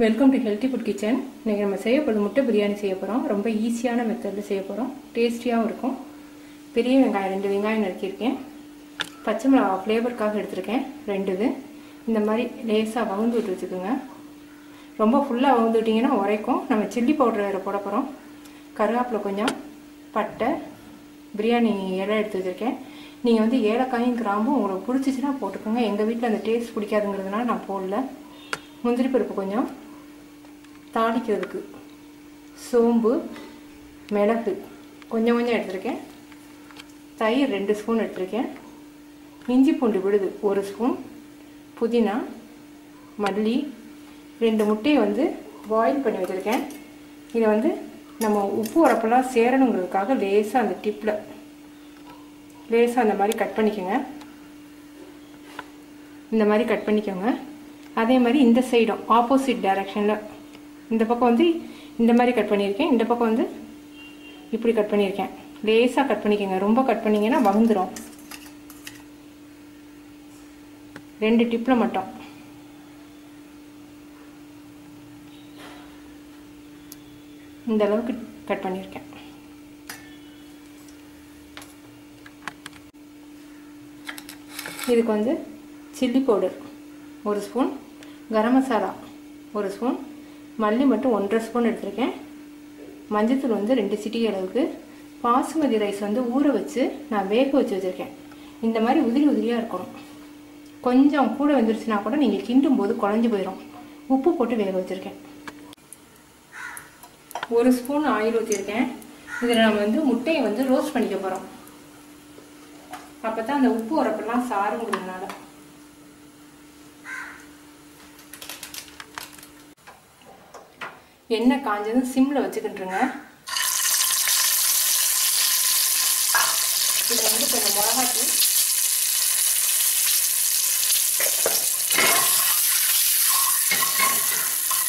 Welcome to healthy food kitchen. இன்றைக்கி நம்ம செய்ய போகிறது முட்டை பிரியாணி செய்ய போகிறோம். ரொம்ப ஈஸியான மெத்தடில் செய்ய போகிறோம். டேஸ்டியாகவும் இருக்கும். பெரிய வெங்காயம் 2 வெங்காயம் நறுக்கியிருக்கேன். பச்சை மிளகா ஃப்ளேவருக்காக எடுத்திருக்கேன் 2 இது. இந்த மாதிரி லேசாக வகுந்து விட்டு வச்சுக்கோங்க. ரொம்ப ஃபுல்லாக வகுந்து விட்டிங்கன்னா உரைக்கும். நம்ம சில்லி பவுடர் வேறு போட போகிறோம். கருவேப்பிலை கொஞ்சம், பட்டை, பிரியாணி இலை எடுத்து வச்சுருக்கேன். நீங்கள் வந்து ஏலக்காயும் கிராம்பும் உங்களுக்கு பிடிச்சிச்சின்னா போட்டுக்கோங்க. எங்கள் வீட்டில் அந்த டேஸ்ட் பிடிக்காதுங்கிறதுனால நான் போடல. முந்திரி பருப்பு கொஞ்சம், தாளிக்கிறதுக்கு சோம்பு, மிளகு கொஞ்சம் கொஞ்சம் எடுத்திருக்கேன். தயிர் 2 ஸ்பூன் எடுத்திருக்கேன். இஞ்சி பூண்டு விழுது 1 ஸ்பூன், புதினா, மல்லி, 2 முட்டையை வந்து பாயில் பண்ணி வச்சுருக்கேன். இதை வந்து நம்ம உப்பு உரப்பெல்லாம் சேரணுங்கிறதுக்காக லேசாக அந்த டிப்பில் லேசாக அந்த மாதிரி கட் பண்ணிக்கோங்க. இந்த மாதிரி கட் பண்ணிக்கோங்க. அதே மாதிரி இந்த சைடும் ஆப்போசிட் டைரக்ஷனில் இந்த பக்கம் வந்து இந்த மாதிரி கட் பண்ணியிருக்கேன். இந்த பக்கம் வந்து இப்படி கட் பண்ணியிருக்கேன். லேசாக கட் பண்ணிக்கோங்க. ரொம்ப கட் பண்ணிங்கன்னா வகுந்துடும். 2 டிப்பில் மட்டும். இந்த அளவுக்கு கட் பண்ணியிருக்கேன். இதுக்கு வந்து chilli powder 1 spoon, garam masala 1 spoon, மல்லி மட்டும் 1.5 ஸ்பூன் எடுத்திருக்கேன். மஞ்சத்தூள் வந்து 2 சிட்டிகை அளவுக்கு. பாசுமதி ரைஸ் வந்து ஊற வச்சு நான் வேக வச்சு வச்சுருக்கேன். இந்த மாதிரி உதிரி உதிரியாக இருக்கணும். கொஞ்சம் கூட வந்துருச்சுன்னா கூட நீங்கள் கிண்டும் போது குழஞ்சி போயிடும். உப்பு போட்டு வேக வச்சுருக்கேன். 1 ஸ்பூன் ஆயில் ஊற்றிருக்கேன். இதில் நம்ம வந்து முட்டையை வந்து ரோஸ்ட் பண்ணிக்க போகிறோம். அப்போ தான் அந்த உப்பு உரப்பெல்லாம் சாருங்கிறதுனால. எண்ணெய் காஞ்சதும் சிம்மில் வச்சுக்கிட்டுருங்க. இது வந்து கொஞ்சம் மிளகாத்தூள்,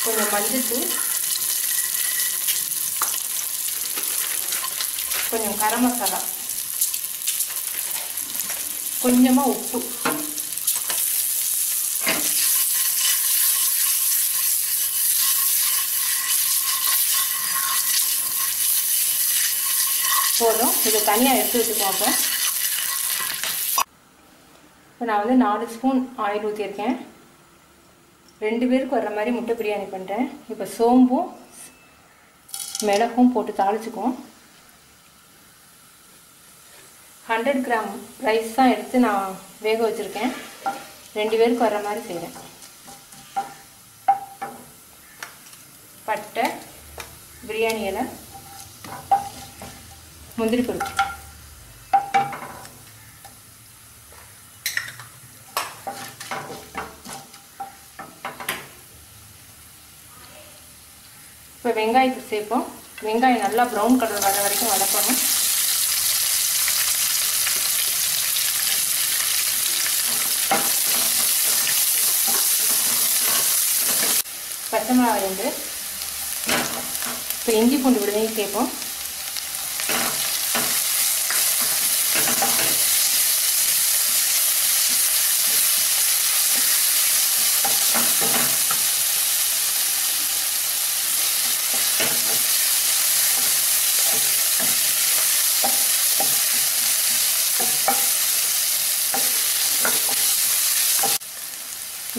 கொஞ்சம் மஞ்சத்தூள், கொஞ்சம் கரம் மசாலா, கொஞ்சமாக உப்பு, போதும். இதை தனியாக எடுத்து வச்சுக்கோங்க. இப்போ நான் வந்து 4 ஸ்பூன் ஆயில் ஊற்றியிருக்கேன். 2 பேருக்கு வர்ற மாதிரி முட்டை பிரியாணி பண்ணுறேன். இப்போ சோம்பும் மிளகும் போட்டு தாளிச்சுக்குவோம். 100 கிராம் ரைஸ் தான் எடுத்து நான் வேக வச்சுருக்கேன். 2 பேருக்கு வர்ற மாதிரி செய்கிறேன். பட்டை, பிரியாணி இலை, முந்திரி பருப்பு, இப்போ வெங்காயத்தை சேர்ப்போம். வெங்காயம் நல்லா ப்ரௌன் கலர் வர வரைக்கும் வதக்கணும். பச்சை மிளகாய் 2. இப்போ இஞ்சி பூண்டு விழுதையும் சேர்ப்போம்.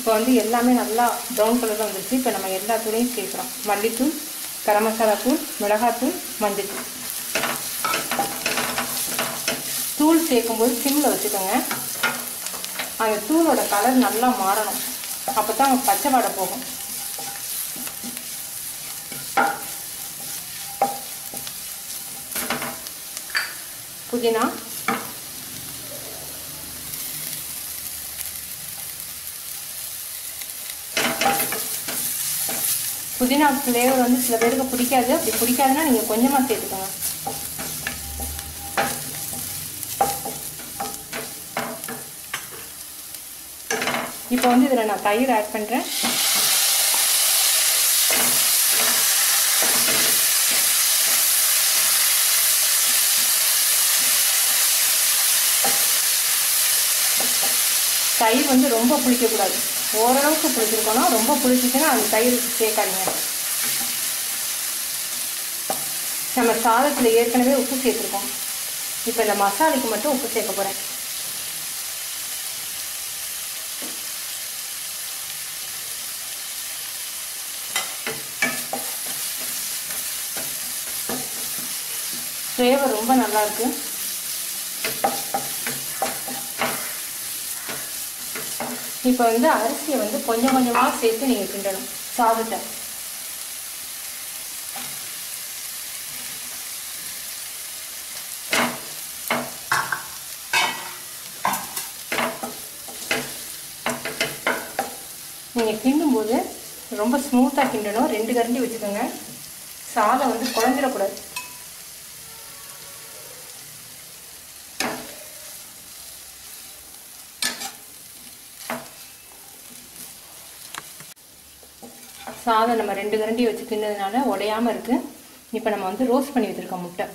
இப்போ வந்து எல்லாமே நல்லா ப்ரௌன் கலரில் வந்துருச்சு. இப்போ நம்ம எல்லா தூளையும் சேர்க்குறோம். மல்லித்தூள், கரம் மசாலா தூள், மிளகாத்தூள், மஞ்சத்தூள். தூள் சேர்க்கும்போது சிம்மில் வச்சுக்கோங்க. அந்த தூளோட கலர் நல்லா மாறணும். அப்போ தான் பச்சை வாடை போகும். புதினா, புதினா ஃப்ளேவர் வந்து சில பேருக்கு பிடிக்காது. அப்படி பிடிக்காதுன்னா நீங்கள் கொஞ்சமாக சேர்த்துக்கோங்க. இப்போ வந்து இதில் நான் தயிர் ஆட் பண்ணுறேன். தயிர் வந்து ரொம்ப புளிக்கக்கூடாது. ஓரளவுக்கு புளிச்சிருக்கணும். ரொம்ப புளிச்சிச்சுன்னா அந்த தயிர் சேர்க்காதீங்க. நம்ம சாதத்தில் ஏற்கனவே உப்பு சேர்த்துருக்கோம். இப்போ இந்த மசாலைக்கு மட்டும் உப்பு சேர்க்க போகிறேன். ஃப்ளேவர் ரொம்ப நல்லா இருக்கு. இப்போ வந்து அரிசியை வந்து கொஞ்சம் கொஞ்சமாக சேர்த்து நீங்கள் கிண்டணும் சாதத்தை. நீங்கள் கிண்டும்போது ரொம்ப ஸ்மூத்தாக கிண்டணும். 2 கரண்டி வச்சுக்கோங்க. சாதம் வந்து குழஞ்சிடக்கூடாது. சாதம் நம்ம 2 கரண்டி வச்சு கிண்டதுனால உடையாமல் இருக்குது. இப்போ நம்ம வந்து ரோஸ்ட் பண்ணி வச்சுருக்கோம் முட்டை.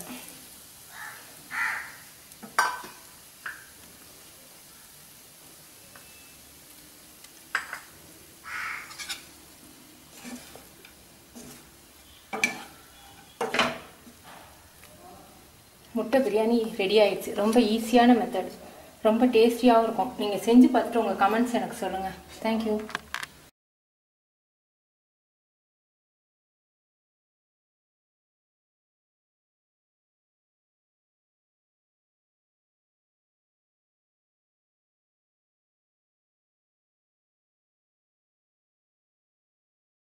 முட்டை பிரியாணி ரெடி ஆயிடுச்சு. ரொம்ப ஈஸியான மெத்தட், ரொம்ப டேஸ்டியாகவும் இருக்கும். நீங்கள் செஞ்சு பார்த்துட்டு உங்கள் கமெண்ட்ஸ் எனக்கு சொல்லுங்கள். தேங்க்யூ.